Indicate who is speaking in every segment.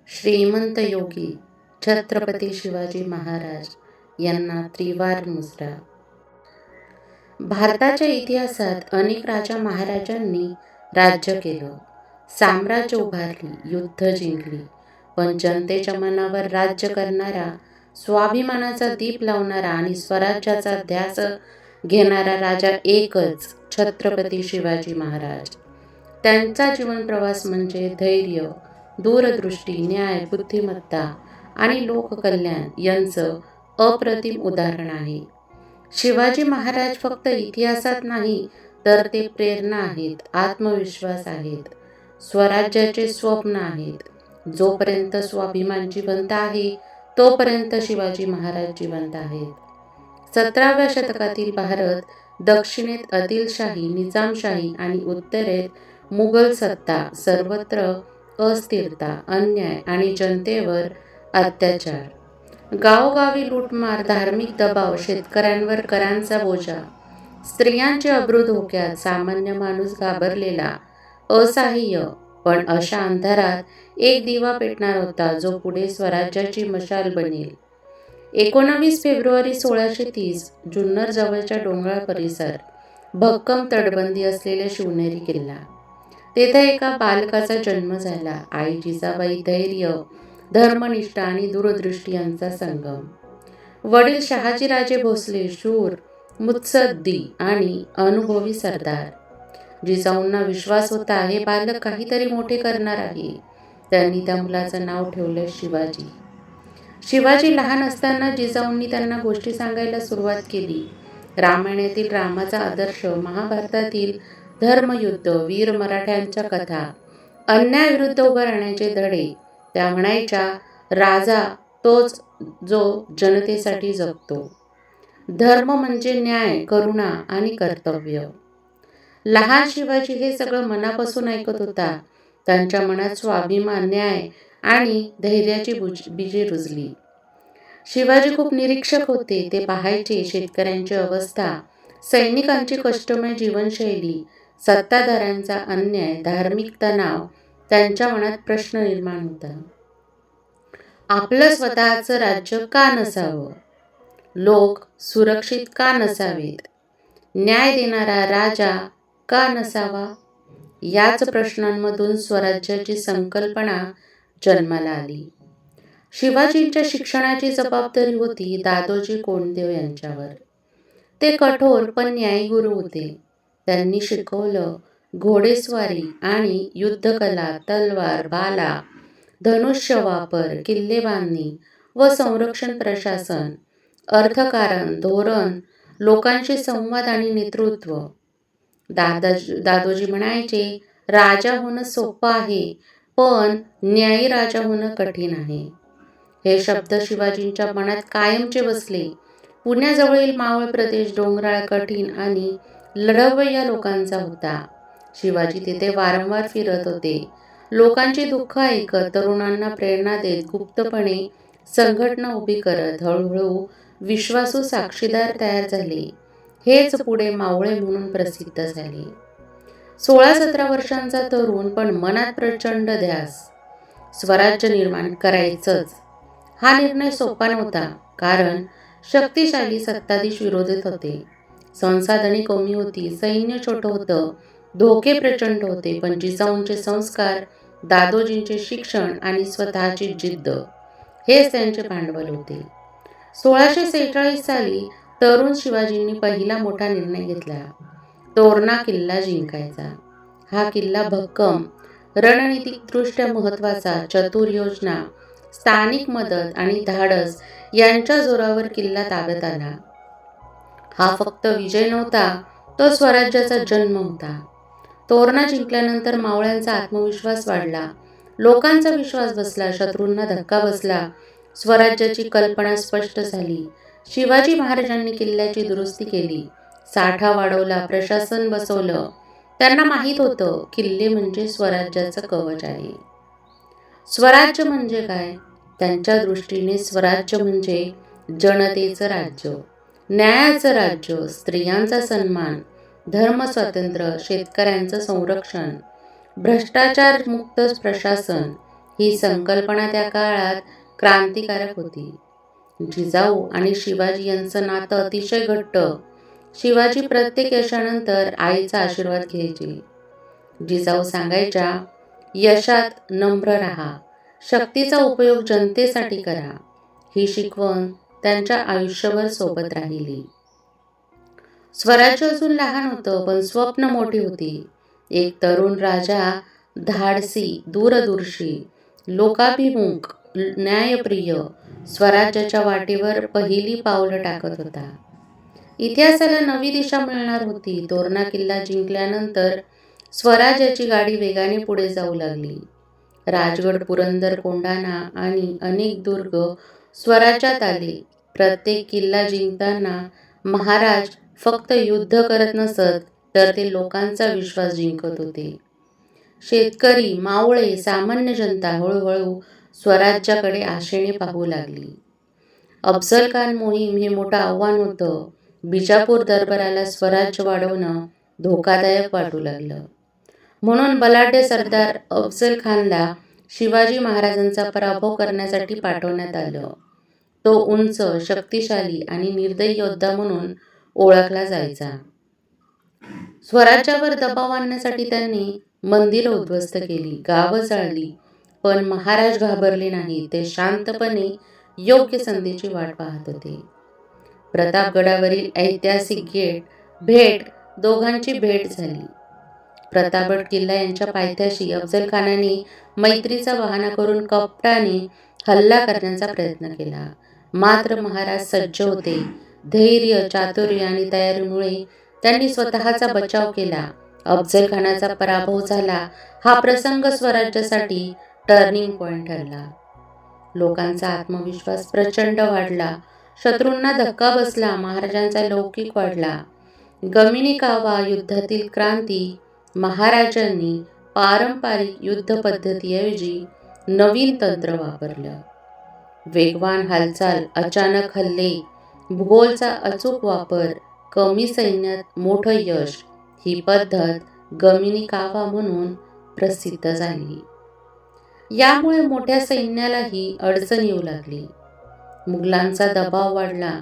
Speaker 1: श्रीमंत योगी छत्रपती शिवाजी महाराज यांना त्रिवार मुजरा. भारताच्या इतिहासात अनेक राजा महाराजांनी राज्य केलं, साम्राज्य उभारली, युद्ध जिंकली, पण जनतेच्या मनावर राज्य करणारा, स्वाभिमानाचा दीप लावणारा आणि स्वराज्याचा ध्यास घेणारा राजा एकच, छत्रपती शिवाजी महाराज. त्यांचा जीवन प्रवास म्हणजे धैर्य, दूरदृष्टी, न्याय, बुद्धिमत्ता आणि लोककल्याण यांचं अप्रतिम उदाहरण आहे. शिवाजी महाराज फक्त इतिहासात नाही, तर ते प्रेरणा आहेत, आत्मविश्वास आहेत, स्वराज्याचे स्वप्न आहेत. जोपर्यंत स्वाभिमान जिवंत आहे, तोपर्यंत शिवाजी महाराज जिवंत आहेत. 17व्या शतकातील भारत, दक्षिणेत आदिलशाही, निजामशाही आणि उत्तरेत मुघल सत्ता, सर्वत्र अस्थिरता, अन्याय आणि जनतेवर अत्याचार. गावोगावी लूटमार, धार्मिक दबाव, शेतकऱ्यांवर करांचा बोजा, स्त्रियांचे अब्रू धोक्यात, सामान्य माणूस घाबरलेला, असहाय्य. पण अशा अंधारात एक दिवा पेटणार होता, जो पुढे स्वराज्याची मशाल बनेल. 19 फेब्रुवारी 1630, जुन्नर जवळच्या डोंगराळ परिसर, भक्कम तटबंदी असलेल्या शिवनेरी किल्ला. तेथे एका बालकाचा जन्म झाला. आई जिजाबाई धैर्य, धर्मनिष्ठा आणि दूरदृष्टी यांचा संगम. वडील शहाजीराजे भोसले शूर, मुत्सद्दी आणि अनुभवी सरदार. जिजाऊंना विश्वास होता, हे बालक काहीतरी मोठे करणार आहे. त्यांनी त्या मुलाचं नाव ठेवलं शिवाजी. शिवाजी लहान असताना जिजाऊंनी त्यांना गोष्टी सांगायला सुरुवात केली. रामायणातील रामाचा आदर्श, महाभारतातील धर्मयुद्ध, वीर मराठ्यांच्या कथा, अन्यायाविरुद्ध उभं राहण्याचे धडे. त्या म्हणायच्या, राजा तोच जो जनतेसाठी जगतो. धर्म म्हणजे न्याय, करुणा आणि कर्तव्य. लहान शिवाजी हे सगळं मनापासून ऐकत होता. त्यांच्या मनात स्वाभिमान, न्याय आणि धैर्याची बीजे रुजली. शिवाजी खूप निरीक्षक होते. ते पाहायचे शेतकऱ्यांची अवस्था, सैनिकांची कष्टमय जीवनशैली, सत्ताधाऱ्यांचा अन्याय, धार्मिक तणाव. त्यांच्या मनात प्रश्न निर्माण होता, आपलं स्वतःचं राज्य का नसावं? लोक सुरक्षित का नसावेत? न्याय देणारा राजा का नसावा? याच प्रश्नांमधून स्वराज्याची संकल्पना जन्माला आली. शिवाजींच्या शिक्षणाची जबाबदारी होती दादोजी कोंडदेव यांच्यावर. ते कठोर पण न्यायी गुरु होते. त्यांनी शिकवलं घोडेस्वारी आणि युद्धकला, तलवार, भाला, धनुष्य वापर, किल्ले बांधणी व संरक्षण प्रशासन, अर्थकारण, धोरण, लोकांशी संवाद आणि नेतृत्व. दादोजी म्हणायचे, राजा होणं सोपं आहे, पण न्यायी राजा होणं कठीण आहे. हे शब्द शिवाजींच्या मनात कायमचे बसले. पुण्याजवळील मावळ प्रदेश डोंगराळ, कठीण आणि लढवय्या लोकांचा होता. शिवाजी तिथे वारंवार फिरत होते. लोकांची दुःख ऐकत, तरुणांना प्रेरणा देत, गुप्तपणे संघटना उभी करत. हळूहळू विश्वासू साक्षीदार तयार झाले. हेच पुढे मावळे म्हणून प्रसिद्ध झाले. 16-17 वर्षांचा तरुण, पण मनात प्रचंड ध्यास. स्वराज्य निर्माण करायचंच. हा निर्णय सोपा नव्हता, कारण शक्तिशाली सत्ताधीश विरोधात होते. संसाधने कमी होती, सैन्य छोटं होतं, धोके प्रचंड होते. पण जिजाऊंचे संस्कार, दादोजींचे शिक्षण आणि स्वतःची जिद्द हेच त्यांचे भांडवल होते. 1646 साली तरुण शिवाजींनी पहिला मोठा निर्णय घेतला, तोरणा किल्ला जिंकायचा. हा किल्ला भक्कम, रणनीतिकदृष्ट्या महत्त्वाचा, चतुर योजना, स्थानिक मदत आणि धाडस यांच्या जोरावर किल्ला ताब्यात आला. हा फक्त विजय नव्हता, तो स्वराज्याचा जन्म होता. तोरणा जिंकल्यानंतर मावळ्यांचा आत्मविश्वास वाढला, लोकांचा विश्वास बसला, शत्रूंना धक्का बसला, स्वराज्याची कल्पना स्पष्ट झाली. शिवाजी महाराजांनी किल्ल्याची दुरुस्ती केली, साठा वाढवला, प्रशासन बसवलं. त्यांना माहीत होतं, किल्ले म्हणजे स्वराज्याचं कवच आहे. स्वराज्य म्हणजे काय? त्यांच्या दृष्टीने स्वराज्य म्हणजे जनतेचं राज्य, न्यायाचं राज्य, स्त्रियांचा सन्मान, धर्मस्वातंत्र्य, शेतकऱ्यांचं संरक्षण, भ्रष्टाचार मुक्त प्रशासन, ही संकल्पना त्या काळात क्रांतिकारक होती. जिजाऊ आणि शिवाजी यांचं नातं अतिशय घट्ट. शिवाजी प्रत्येक यशानंतर आईचा आशीर्वाद घ्यायचे. जिजाऊ सांगायच्या, यशात नम्र राहा, शक्तीचा उपयोग जनतेसाठी करा. ही शिकवण त्यांच्या आयुष्यभर सोबत राहिली. स्वराज्य अजून लहान होतं, पण स्वप्न मोठी होती. एक तरुण राजा, धाडसी, दूरदर्शी, लोकाभिमुख, न्यायप्रिय, स्वराज्याच्या वाटेवर पहिली पावलं टाकत होता. इतिहासाला नवी दिशा मिळणार होती. तोरणा किल्ला जिंकल्यानंतर स्वराज्याची गाडी वेगाने पुढे जाऊ लागली. राजगड, पुरंदर, कोंढाणा आणि अनेक दुर्ग स्वराज्यात आले. प्रत्येक किल्ला जिंकताना महाराज फक्त युद्ध करत नसत, तर ते लोकांचा विश्वास जिंकत होते. शेतकरी, मावळे, सामान्य जनता हळूहळू स्वराज्याकडे आशेने पाहू लागली. अफझल खान मोहीम हे मोठं आव्हान होतं. बिजापूर दरबाराला स्वराज्य वाढवणं धोकादायक वाटू लागलं. म्हणून बलाढ्य सरदार अफझल खानला शिवाजी महाराजांचा पराभव करण्यासाठी पाठवण्यात आलं. तो उंच, शक्तिशाली आणि निर्दयी योद्धा म्हणून ओळखला जायचा. स्वराज्यावर दबाव आणण्यासाठी त्यांनी मंदिरं उद्ध्वस्त केली, गावं जाळली, पण महाराज घाबरले नाही. ते शांतपणे योग्य संधीची वाट पाहत होते. प्रतापगडावरील ऐतिहासिक भेट दोघांची भेट झाली. प्रतापगड किल्ला यांच्या पायथ्याशी अफझल खानाने मैत्रीचा बहाणा करून कपटाने हल्ला करण्याचा प्रयत्न केला. मात्र महाराज सज्ज होते. धैर्य, चातुर्य आणि तयारीमुळे त्यांनी स्वतःचा बचाव केला. अफझल खानाचा पराभव झाला. हा प्रसंग स्वराज्यासाठी टर्निंग पॉइंट ठरला. लोकांचा आत्मविश्वास प्रचंड वाढला. शत्रूंना धक्का बसला. महाराजांचा लौकिक वाढला. गमिनी कावा युद्धातील क्रांती. महाराजांनी पारंपरिक युद्ध पद्धतीऐवजी नवीन तंत्र वापरलं. वेगवान हालचाल, अचानक हल्ले, भूगोलचा अचूक वापर, कमी सैन्यात मोठं यश, ही पद्धत गमिनी कावा म्हणून प्रसिद्ध झाली. यामुळे मोठ्या सैन्यालाही अडचण येऊ लागली. मुघलांचा दबाव वाढला.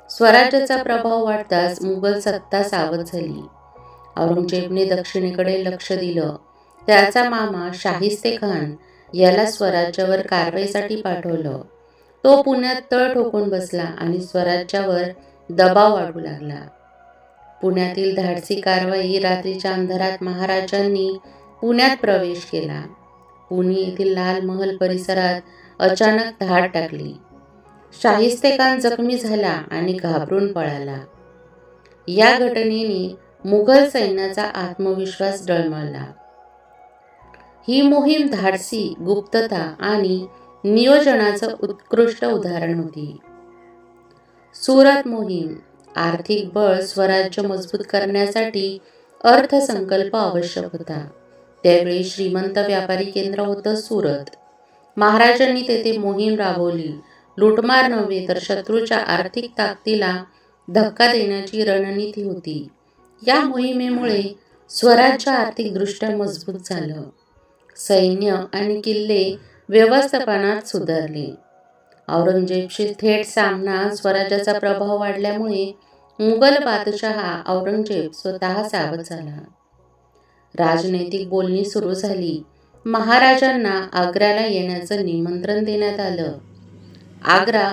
Speaker 1: स्वराज्याचा प्रभाव वाढताच मुघल सत्ता सावध झाली. औरंगजेबने दक्षिणेकडे लक्ष दिलं. त्याचा मामा शाहिस्ते खान याला स्वराज्यावर कारवाईसाठी पाठवलं. तो पुण्यात तळ ठोकून बसला आणि स्वराज्यावर दबाव वाढू लागला. पुण्यातील धाडसी कारवाई. रात्रीच्या अंधारात महाराजांनी पुण्यात प्रवेश केला. पुणे येथील लाल महल परिसरात अचानक धाड टाकली. शाहिस्ते खान जखमी झाला आणि घाबरून पळाला. या घटनेने मुघल सैन्याचा आत्मविश्वास डळमळला. ही मोहीम धाडसी, गुप्तता आणि नियोजनाचं उत्कृष्ट उदाहरण होती. सुरत मोहीम. आर्थिक बळ. स्वराज्य मजबूत करण्यासाठी अर्थसंकल्प आवश्यक होता. त्यावेळी श्रीमंत व्यापारी केंद्र होतं सुरत. महाराजांनी तेथे मोहीम राबवली. लुटमार नव्हे, तर शत्रूच्या आर्थिक ताकदीला धक्का देण्याची रणनीती होती. या मोहिमेमुळे स्वराज्य आर्थिकदृष्ट्या मजबूत झालं. सैन्य आणि किल्ले व्यवस्थापनात सुधारले. औरंगजेबशी थेट सामना. स्वराज्याचा प्रभाव वाढल्यामुळे मुघल बादशहा औरंगजेब स्वतः सावध झाला. राजनैतिक बोलणी सुरू झाली. महाराजांना आग्र्याला येण्याचं निमंत्रण देण्यात आलं. आग्रा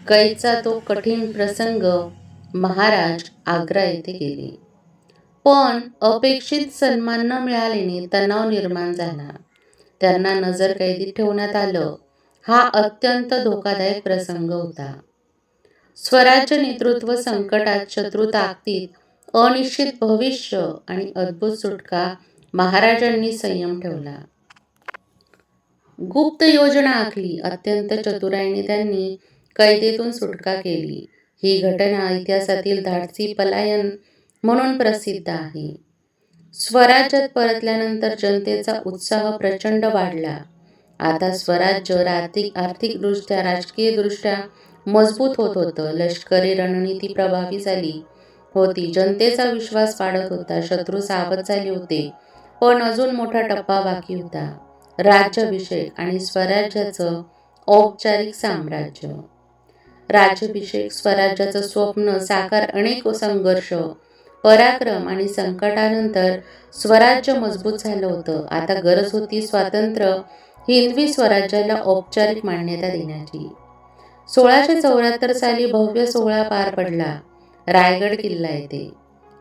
Speaker 1: कैदचा तो कठीण प्रसंग. महाराज आग्रा येथे गेले, पण अपेक्षित सन्मान न मिळाल्याने तणाव निर्माण झाला. त्यांना नजरकैदीत ठेवण्यात आलं. हा अत्यंत धोकादायक प्रसंग होता. स्वराज्य नेतृत्व संकटात, शत्रू ताकदीत, अनिश्चित भविष्य आणि अद्भुत सुटका. महाराजांनी संयम ठेवला. गुप्त योजना आखली. अत्यंत चतुराईने त्यांनी कैदेतून सुटका केली. ही घटना इतिहासातील धाडसी पलायन म्हणून प्रसिद्ध आहे. स्वराज्यात परतल्यानंतर जनतेचा उत्साह प्रचंड वाढला. आता स्वराज्य आर्थिकदृष्ट्या, राजकीयदृष्ट्या मजबूत होत होतं. लष्करी रणनीती प्रभावी झाली होती. जनतेचा विश्वास वाढत होता. शत्रू सावध झाले होते, पण अजून मोठा टप्पा बाकी होता. राज्याभिषेक आणि स्वराज्याचं औपचारिक साम्राज्य. राज्याभिषेक स्वराज्याचं स्वप्न साकार अनेक संघर्ष, पराक्रम आणि संकटानंतर स्वराज्य मजबूत झालं होतं. आता गरज होती स्वातंत्र्य हिंदवी स्वराज्याला औपचारिक मान्यता देण्याची. 1674 साली भव्य सोहळा पार पडला रायगड किल्ला येथे.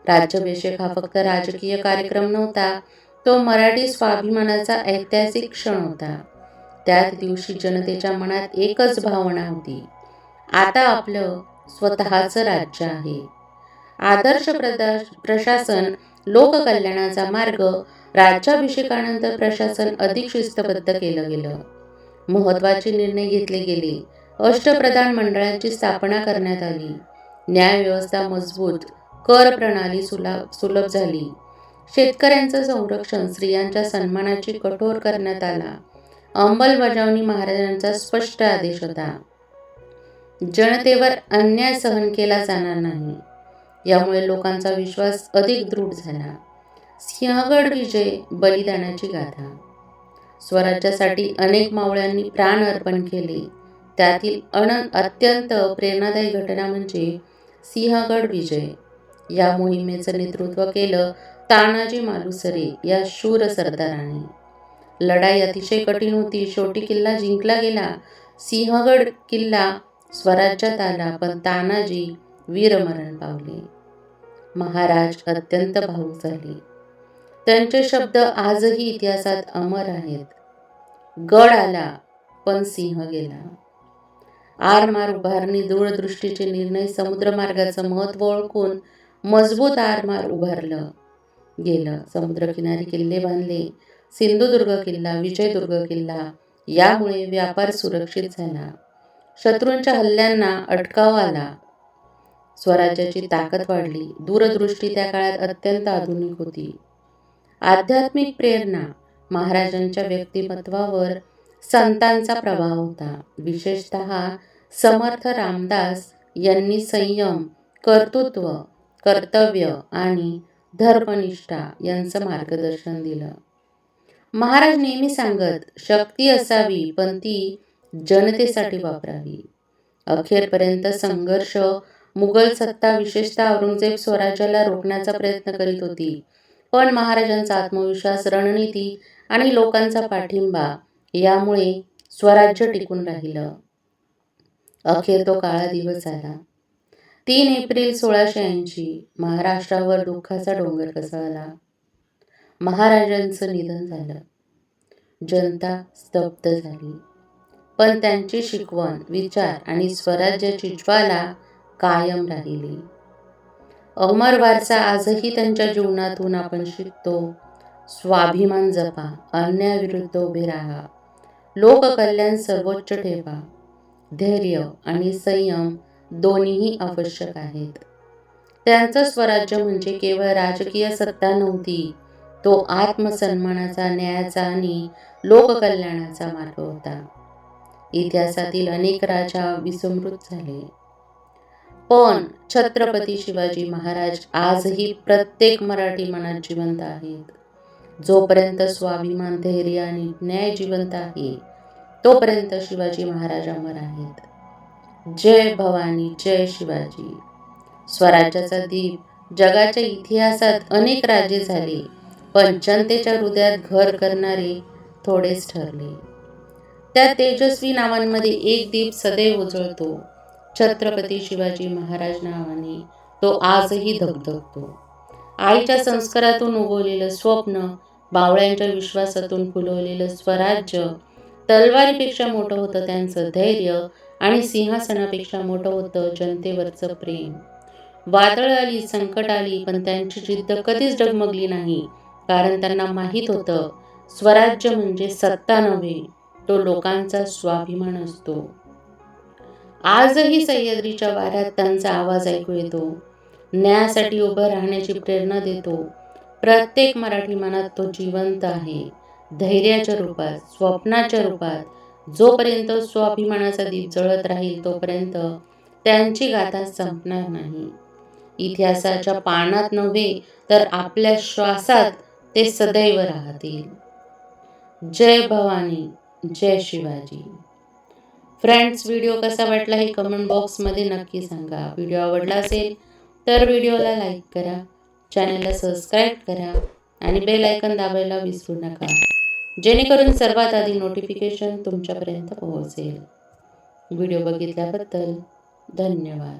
Speaker 1: राज्याभिषेक हा फक्त राजकीय कार्यक्रम नव्हता, तो मराठी स्वाभिमानाचा ऐतिहासिक क्षण होता. त्याच दिवशी जनतेच्या मनात एकच भावना होती, आता आपलं स्वतःचं राज्य आहे. आदर्श प्रशासन, लोककल्याणाचा मार्ग. राज्याभिषेकानंतर प्रशासन अधिक शिस्तबद्ध केलं गेलं. महत्त्वाचे निर्णय घेतले गेले. अष्टप्रधान मंडळाची स्थापना करण्यात आली. न्यायव्यवस्था मजबूत, कर प्रणाली सुलभ झाली. शेतकऱ्यांचं संरक्षण, स्त्रियांच्या सन्मानाची कठोर करण्यात आला. अंमलबजावणी महाराजांचा स्पष्ट आदेश होता. जनतेवर अन्याय सहन केला जाणार नाही. यामुळे लोकांचा विश्वास अधिक दृढ झाला. सिंहगड विजय, बलिदानाची गाथा. स्वराज्यासाठी अनेक मावळ्यांनी प्राण अर्पण केले. त्यातील अत्यंत प्रेरणादायी घटना म्हणजे सिंहगड विजय. या मोहिमेचं नेतृत्व केलं तानाजी मालुसरे या शूर सरदाराने. लढाई अतिशय कठीण होती. शेवटी किल्ला जिंकला गेला. सिंहगड किल्ला स्वराज्यात आला, पण तानाजी वीरमरण पावले. महाराज अत्यंत भावुक झाले. त्यांचे शब्द आजही इतिहासात अमर आहेत. गड आला पण सिंह गेला. आरमार उभारणी, दूरदृष्टीचे निर्णय, समुद्रमार्गाचं महत्त्व ओळखून मजबूत आरमार उभारलं गेलं. समुद्रकिनारी किल्ले बांधले. सिंधुदुर्ग किल्ला, विजयदुर्ग किल्ला. यामुळे व्यापार सुरक्षित झाला. शत्रूंच्या हल्ल्यांना अटकाव आला. स्वराज्याची ताकद वाढली. दूरदृष्टी त्या काळात अत्यंत आधुनिक होती. आध्यात्मिक प्रेरणा. महाराजांच्या व्यक्तिमत्वावर संतांचा प्रभाव होता. विशेषतः समर्थ रामदास यांनी संयम, कर्तृत्व, कर्तव्य आणि धर्मनिष्ठा यांचं मार्गदर्शन दिलं. महाराज नेहमी सांगत, शक्ती असावी पण ती जनतेसाठी वापरावी. अखेरपर्यंत संघर्ष. मुघल सत्ता, विशेषतः औरंगजेब स्वराज्याला रोखण्याचा प्रयत्न करीत होती, पण महाराजांचा आत्मविश्वास, रणनीती आणि लोकांचा पाठिंबा यामुळे स्वराज्य टिकून राहिलं. अखेर तो काळा दिवस आला. 3 एप्रिल 1680. महाराष्ट्रावर दुःखाचा डोंगर कोसळला. महाराजांचं निधन झालं. जनता स्तब्ध झाली, पण त्यांची शिकवण, विचार आणि स्वराज्याची ज्वाला कायम राहिली. अमर वारसा आजही त्यांच्या जीवनातून आपण शिकतो. स्वाभिमान जपा, अन्यायाविरुद्ध उभे राहा, लोककल्याण सर्वोच्च ठेवा. धैर्य आणि संयम दोन्हीही आवश्यक आहेत. त्यांचं स्वराज्य म्हणजे केवळ राजकीय सत्ता नव्हती, तो आत्मसन्मानाचा, न्यायाचा आणि लोककल्याणाचा मार्ग होता. इतिहासातील अनेक राजा विस्मृत झाले, पण छत्रपती शिवाजी महाराज आजही प्रत्येक मराठी मनात जिवंत आहेत. जोपर्यंत स्वाभिमान, धैर्य आणि न्याय जिवंत आहे, तोपर्यंत शिवाजी महाराज अमर आहेत. जय भवानी, जय शिवाजी. स्वराज्याचा दीप. जगाच्या इतिहासात अनेक राजे झाले, पण जनतेच्या हृदयात घर करणारे थोडेच ठरले. त्या तेजस्वी नावांमध्ये एक दीप सदैव उजळतो. छत्रपती शिवाजी महाराज नावाने तो आजही धगधगतो. आईच्या संस्कारातून उगवलेलं स्वप्न, बावळ्यांच्या विश्वासातून फुलवलेलं स्वराज्य. तलवारीपेक्षा मोठं होतं त्यांचं धैर्य आणि सिंहासनापेक्षा मोठं होतं जनतेवरचं प्रेम. वादळ आली, संकट आली, पण त्यांची जिद्द कधीच डगमगली नाही, कारण त्यांना माहीत होतं, स्वराज्य म्हणजे सत्ता नव्हे, तो लोकांचा स्वाभिमान असतो. आजही सह्याद्रीच्या वाऱ्यात त्यांचा आवाज ऐकू येतो. न्यायासाठी उभं राहण्याची प्रेरणा देतो. प्रत्येक मराठी मनात तो जिवंत आहे, धैर्याच्या रूपात, स्वप्नाच्या रूपात. जोपर्यंत स्वाभिमानाचा दीप जळत राहील, तोपर्यंत त्यांची गाथा संपणार नाही. इतिहासाच्या पानात नव्हे, तर आपल्या श्वासात ते सदैव राहतील. जय भवानी, जय शिवाजी. फ्रेंड्स, व्हिडिओ कसा वाटला हे कमेंट बॉक्समध्ये नक्की सांगा. व्हिडिओ आवडला असेल तर व्हिडिओला लाईक करा, चॅनलला सबस्क्राईब करा आणि बेल आयकॉन दाबायला विसरू नका, जेणेकरून सर्वात आधी नोटिफिकेशन तुमच्यापर्यंत पोहोचेल. व्हिडिओ बघितल्याबद्दल धन्यवाद.